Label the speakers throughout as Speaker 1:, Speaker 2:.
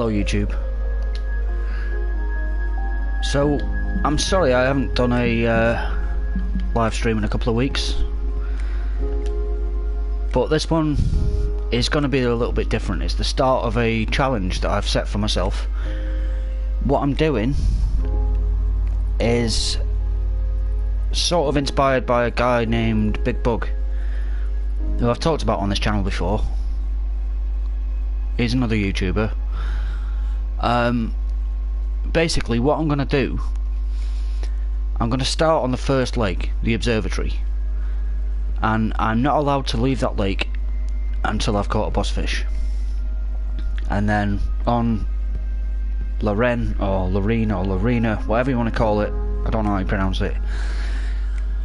Speaker 1: Hello YouTube. So, I'm sorry I haven't done a live stream in a couple of weeks, but this one is going to be a little bit different. It's the start of a challenge that I've set for myself. What I'm doing is sort of inspired by a guy named Big Bug, who I've talked about on this channel before. He's another YouTuber. Basically what I'm going to do, I'm going to start on the first lake, the observatory, and I'm not allowed to leave that lake until I've caught a boss fish. And then on Lorraine or Lorena or Lorena, whatever you want to call it, I don't know how you pronounce it,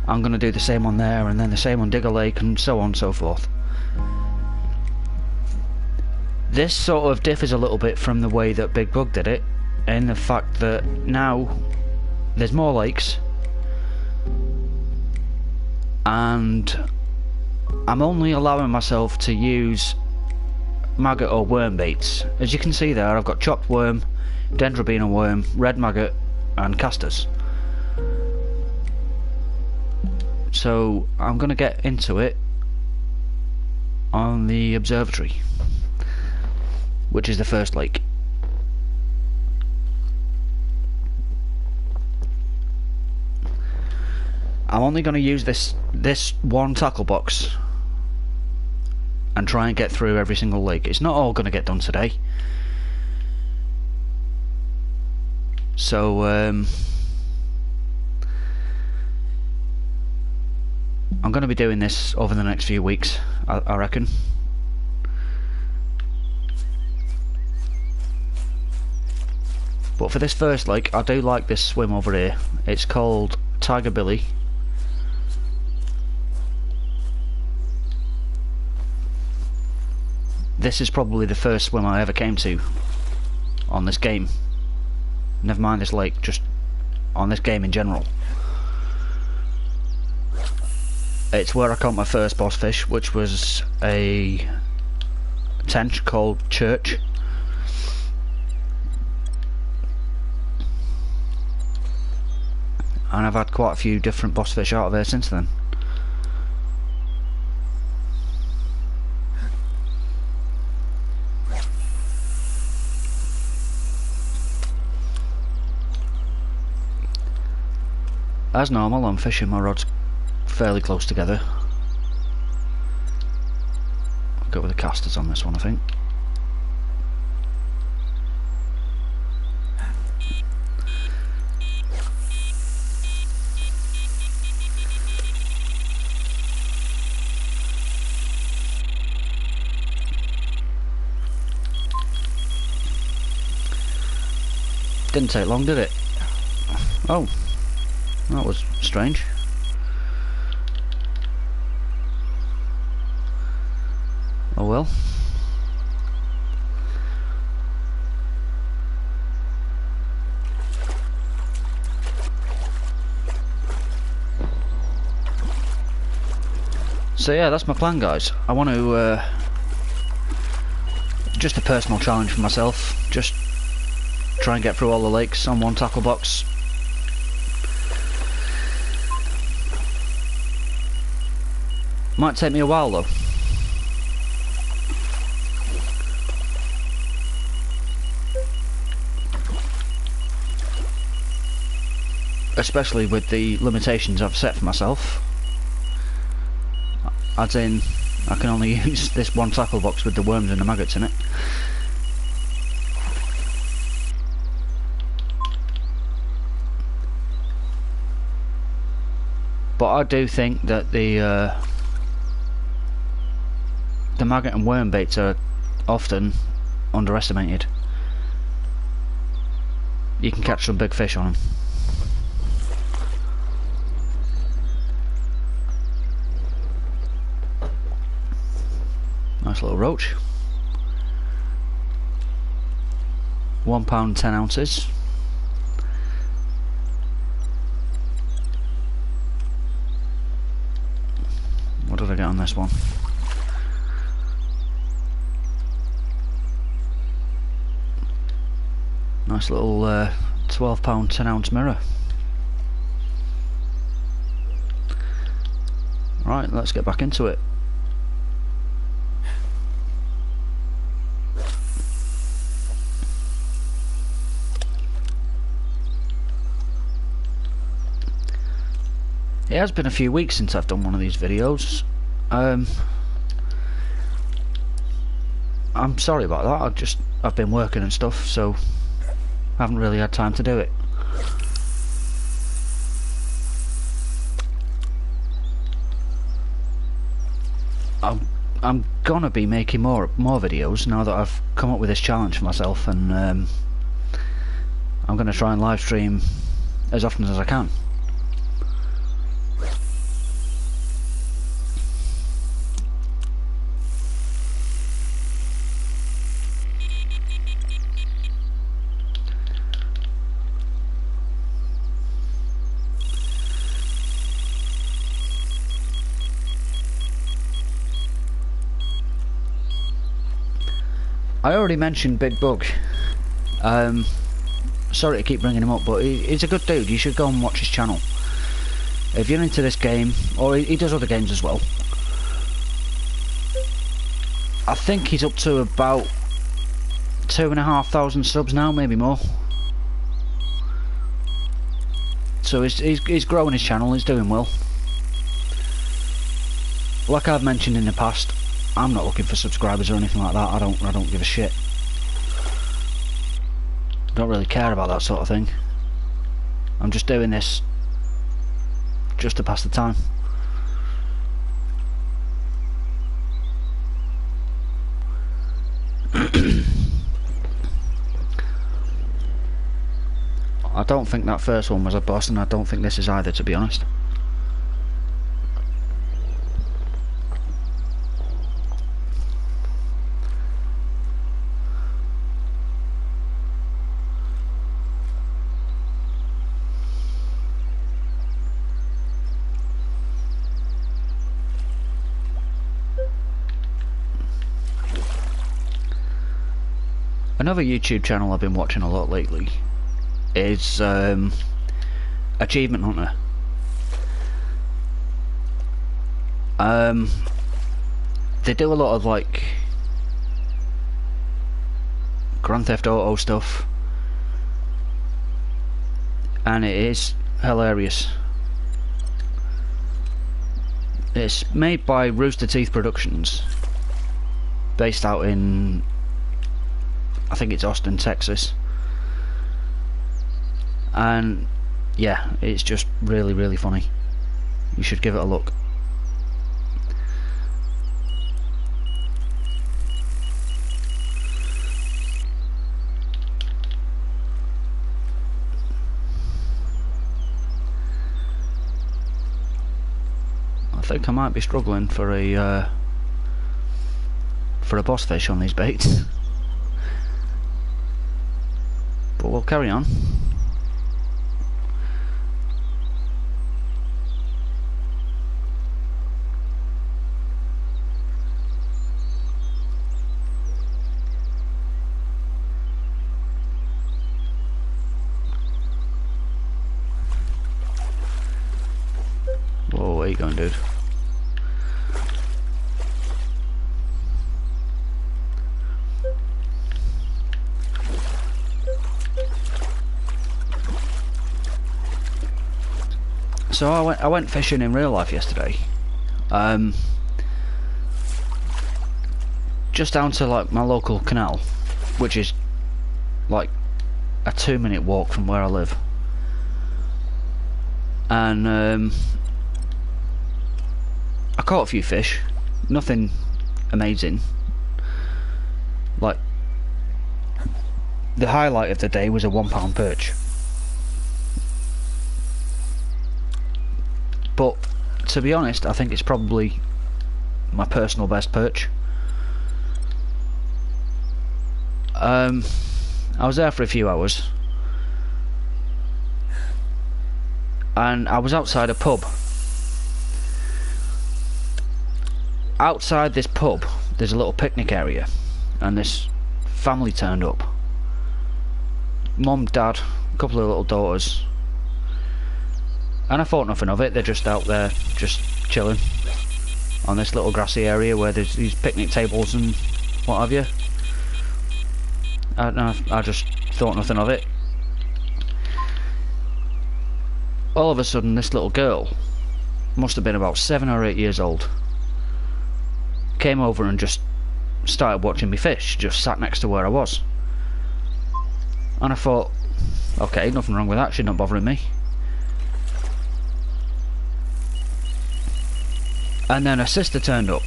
Speaker 1: I'm going to do the same on there, and then the same on Digger Lake, and so on and so forth. This sort of differs a little bit from the way that Big Bug did it, in the fact that now there's more lakes, and I'm only allowing myself to use maggot or worm baits. As you can see there, I've got chopped worm, dendrobina worm, red maggot and casters. So I'm going to get into it on the observatory, which is the first lake. I'm only going to use this one tackle box and try and get through every single lake. It's not all going to get done today, so I'm going to be doing this over the next few weeks, I reckon. But for this first lake, I do like this swim over here. It's called Tiger Billy. This is probably the first swim I ever came to on this game. Never mind this lake, just on this game in general. It's where I caught my first boss fish, which was a tench called Church. And I've had quite a few different boss fish out of there since then. As normal, I'm fishing my rods fairly close together. I'll go with the casters on this one, I think. Didn't take long, did it? Oh, that was strange. Oh well. So yeah, that's my plan, guys. I want to just a personal challenge for myself. Just try and get through all the lakes on one tackle box. Might take me a while though. Especially with the limitations I've set for myself. As in, I can only use this one tackle box with the worms and the maggots in it. But I do think that the maggot and worm baits are often underestimated. You can catch some big fish on them. Nice little roach. £1 10 ounces. What did I get on this one? Nice little £12 10-ounce mirror. Right, let's get back into it. It has been a few weeks since I've done one of these videos. I'm sorry about that. I've been working and stuff, so I haven't really had time to do it. I'm gonna be making more videos now that I've come up with this challenge for myself, and I'm gonna try and live stream as often as I can. I already mentioned Big Bug. Sorry to keep bringing him up, but he's a good dude. You should go and watch his channel if you're into this game, or he does other games as well. I think he's up to about 2,500 subs now, maybe more. So he's growing his channel. He's doing well. Like I've mentioned in the past, I'm not looking for subscribers or anything like that. I don't give a shit. Don't really care about that sort of thing. I'm just doing this just to pass the time. I don't think that first one was a boss, and I don't think this is either, to be honest. Another YouTube channel I've been watching a lot lately is Achievement Hunter. They do a lot of like Grand Theft Auto stuff, and it is hilarious. It's made by Rooster Teeth Productions, based out in, I think it's Austin, Texas. And yeah, it's just really, really funny. You should give it a look. I think I might be struggling for a boss fish on these baits. But we'll carry on. Whoa, where you going, dude? So I went fishing in real life yesterday. Just down to like my local canal, which is like a 2-minute walk from where I live. And I caught a few fish. Nothing amazing. Like, the highlight of the day was a £1 perch. But to be honest, I think it's probably my personal best perch. I was there for a few hours, and I was outside a pub. Outside this pub there's a little picnic area, and this family turned up. mum, dad, a couple of little daughters. And I thought nothing of it, they're just out there, just chilling on this little grassy area where there's these picnic tables and what have you. I just thought nothing of it. All of a sudden, this little girl, must have been about 7 or 8 years old, came over and just started watching me fish, just sat next to where I was. And I thought, okay, nothing wrong with that, she's not bothering me. And then her sister turned up,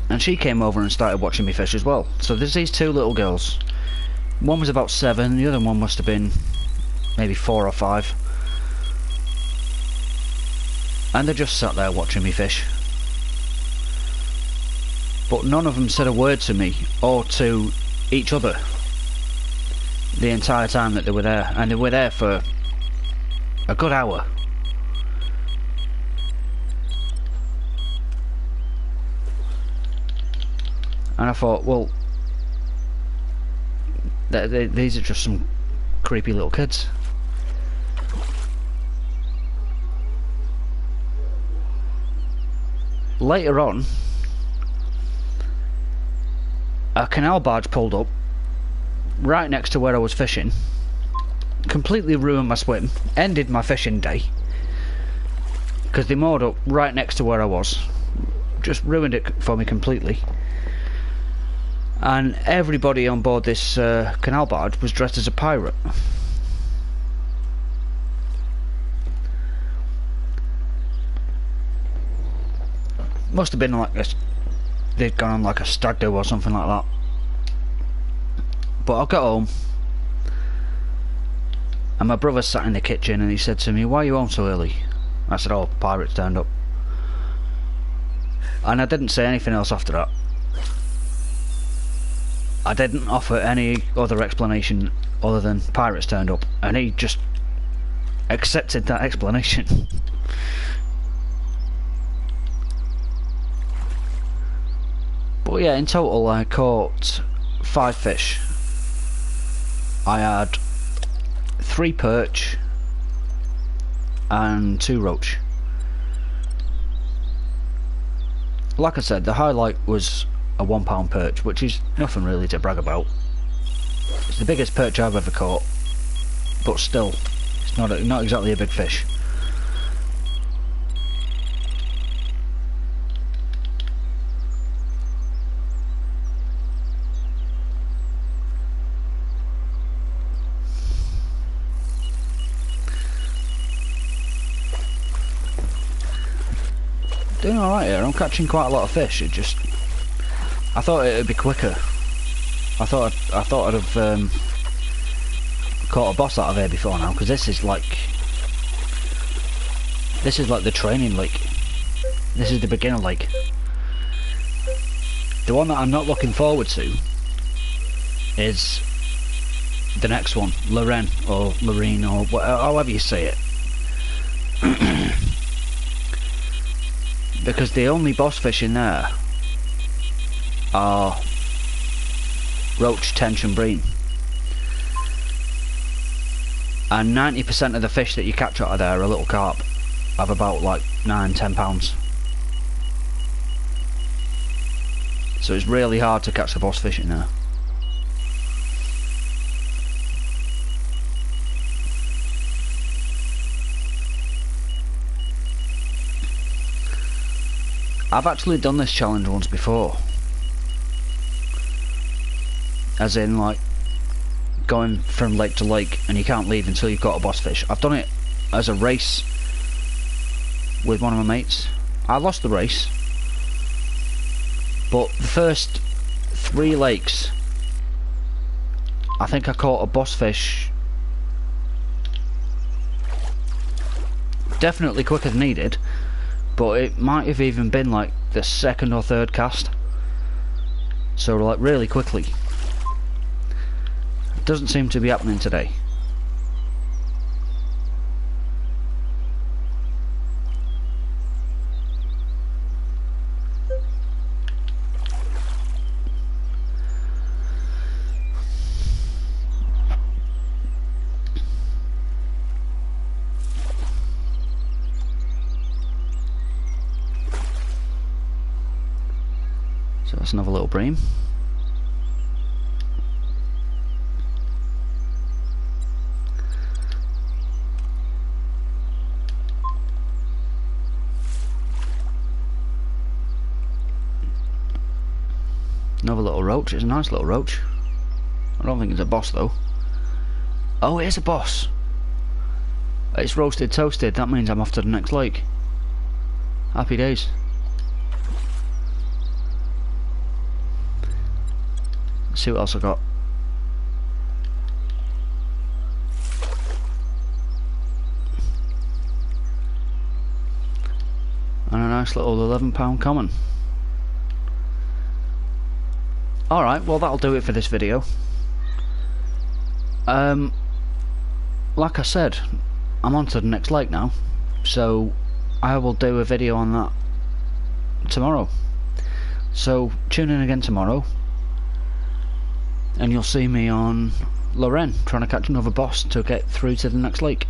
Speaker 1: and she came over and started watching me fish as well. So there's these two little girls. One was about 7, the other one must have been maybe 4 or 5. And they just sat there watching me fish. But none of them said a word to me or to each other the entire time that they were there. And they were there for a good hour. And I thought, well, these are just some creepy little kids. Later on, a canal barge pulled up right next to where I was fishing, completely ruined my swim, ended my fishing day, because they moored up right next to where I was, just ruined it for me completely. And everybody on board this canal barge was dressed as a pirate. Must have been like they'd gone on like a stag do or something like that. But I got home, and my brother sat in the kitchen and he said to me, "Why are you home so early?" I said, "Oh, pirates turned up." And I didn't say anything else after that. I didn't offer any other explanation other than pirates turned up, and he just accepted that explanation. But yeah, in total I caught 5 fish. I had 3 perch and 2 roach. Like I said, the highlight was a £1 perch, which is nothing really to brag about. It's the biggest perch I've ever caught, but still, it's not exactly a big fish. Doing alright here, I'm catching quite a lot of fish. It just, I thought it would be quicker. I thought I'd have caught a boss out of here before now, because this is like the training lake. This is the beginner lake. The one that I'm not looking forward to is the next one, Lorraine or Lorraine or however you say it. Because the only boss fish in there are roach, tench and bream. And 90% of the fish that you catch out of there are little carp of about like 9-10 pounds. So it's really hard to catch the boss fish in there. I've actually done this challenge once before. As in, like, going from lake to lake and you can't leave until you've got a boss fish. I've done it as a race with one of my mates. I lost the race, but the first 3 lakes I think I caught a boss fish definitely quicker than needed, but it might have even been like the 2nd or 3rd cast, so like really quickly. It doesn't seem to be happening today. That's another little bream. Another little roach. It's a nice little roach. I don't think it's a boss though. Oh, it is a boss. It's roasted toasted. That means I'm off to the next lake. Happy days. Let's see what else I got. And a nice little £11 common. Alright, well that'll do it for this video. Like I said, I'm on to the next lake now, so I will do a video on that tomorrow. So tune in again tomorrow, and you'll see me on Lorraine trying to catch another boss to get through to the next lake.